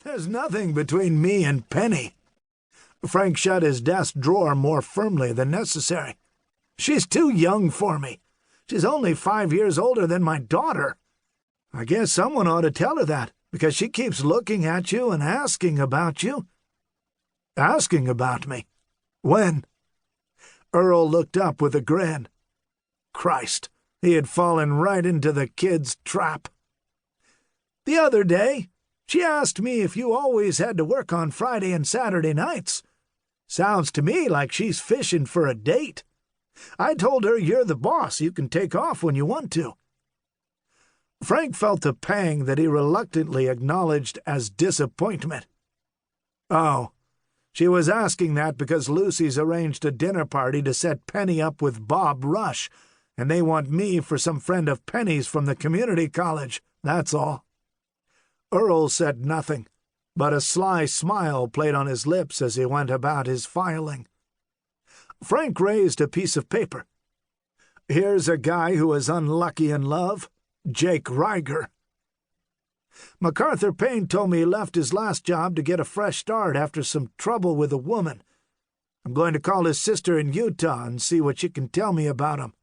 There's nothing between me and Penny." Frank shut his desk drawer more firmly than necessary. "She's too young for me. She's only 5 years older than my daughter. I guess someone ought to tell her that, because she keeps looking at you and asking about you." "Asking about me? When?" Earl looked up with a grin. Christ, he had fallen right into the kid's trap. "The other day, she asked me if you always had to work on Friday and Saturday nights. Sounds to me like she's fishing for a date. I told her you're the boss, you can take off when you want to." Frank felt a pang that he reluctantly acknowledged as disappointment. "Oh, she was asking that because Lucy's arranged a dinner party to set Penny up with Bob Rush, and they want me for some friend of Penny's from the community college, that's all." Earl said nothing, but a sly smile played on his lips as he went about his filing. Frank raised a piece of paper. "Here's a guy who is unlucky in love, Jake Reiger. MacArthur Payne told me he left his last job to get a fresh start after some trouble with a woman. I'm going to call his sister in Utah and see what she can tell me about him."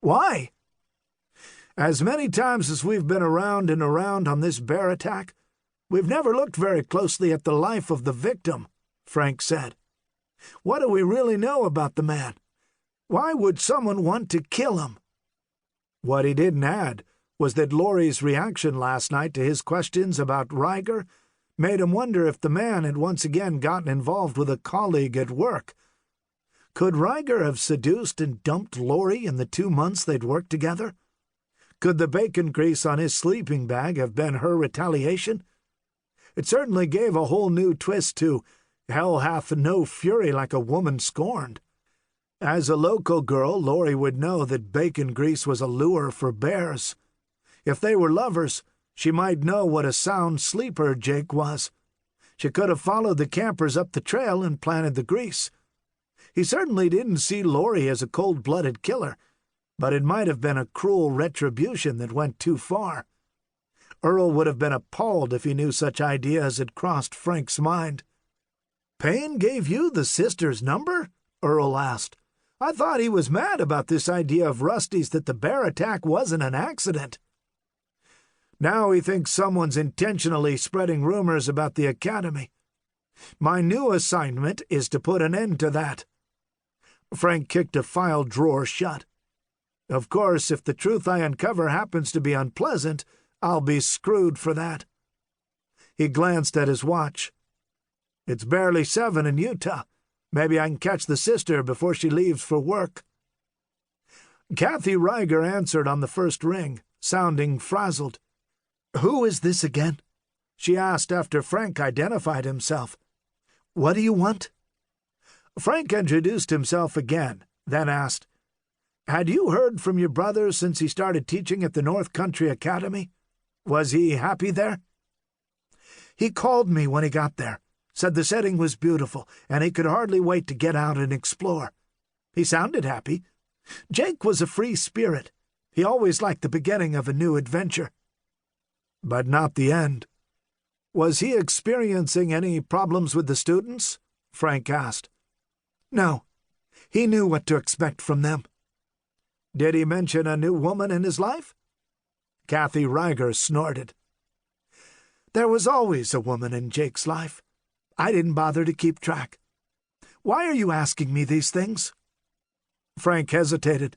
"Why?" "As many times as we've been around and around on this bear attack, we've never looked very closely at the life of the victim," Frank said. "What do we really know about the man? Why would someone want to kill him?" What he didn't add was that Laurie's reaction last night to his questions about Reiger made him wonder if the man had once again gotten involved with a colleague at work. Could Reiger have seduced and dumped Laurie in the 2 months they'd worked together? Could the bacon grease on his sleeping bag have been her retaliation? It certainly gave a whole new twist to "Hell hath no fury like a woman scorned." As a local girl, Laurie would know that bacon grease was a lure for bears. If they were lovers, she might know what a sound sleeper Jake was. She could have followed the campers up the trail and planted the grease. He certainly didn't see Laurie as a cold-blooded killer, but it might have been a cruel retribution that went too far. Earl would have been appalled if he knew such ideas had crossed Frank's mind. "Payne gave you the sister's number?" Earl asked. "I thought he was mad about this idea of Rusty's that the bear attack wasn't an accident." "Now he thinks someone's intentionally spreading rumors about the academy. My new assignment is to put an end to that." Frank kicked a file drawer shut. "Of course, if the truth I uncover happens to be unpleasant, I'll be screwed for that." He glanced at his watch. "It's barely 7 in Utah. Maybe I can catch the sister before she leaves for work." Kathy Reiger answered on the first ring, sounding frazzled. "Who is this again?" she asked after Frank identified himself. "What do you want?" Frank introduced himself again, then asked, "Had you heard from your brother since he started teaching at the North Country Academy? Was he happy there?" "He called me when he got there, said the setting was beautiful, and he could hardly wait to get out and explore. He sounded happy. Jake was a free spirit. He always liked the beginning of a new adventure." "But not the end. Was he experiencing any problems with the students?" Frank asked. "No. He knew what to expect from them." "Did he mention a new woman in his life?" Kathy Reiger snorted. "There was always a woman in Jake's life. I didn't bother to keep track. Why are you asking me these things?" Frank hesitated.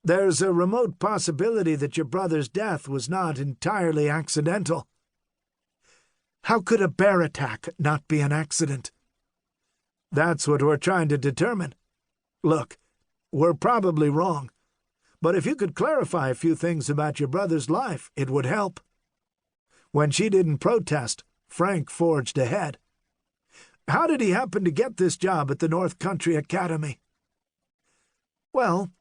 "There's a remote possibility that your brother's death was not entirely accidental." "How could a bear attack not be an accident?" "That's what we're trying to determine. Look, we're probably wrong, but if you could clarify a few things about your brother's life, it would help." When she didn't protest, Frank forged ahead. "How did he happen to get this job at the North Country Academy?" "Well,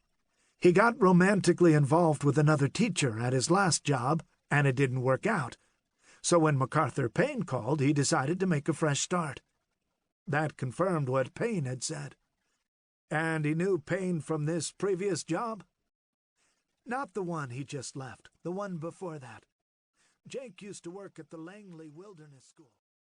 he got romantically involved with another teacher at his last job, and it didn't work out. So when MacArthur Payne called, he decided to make a fresh start. That confirmed what Payne had said." "And he knew Payne from this previous job?" "Not the one he just left, the one before that. Jake used to work at the Langley Wilderness School.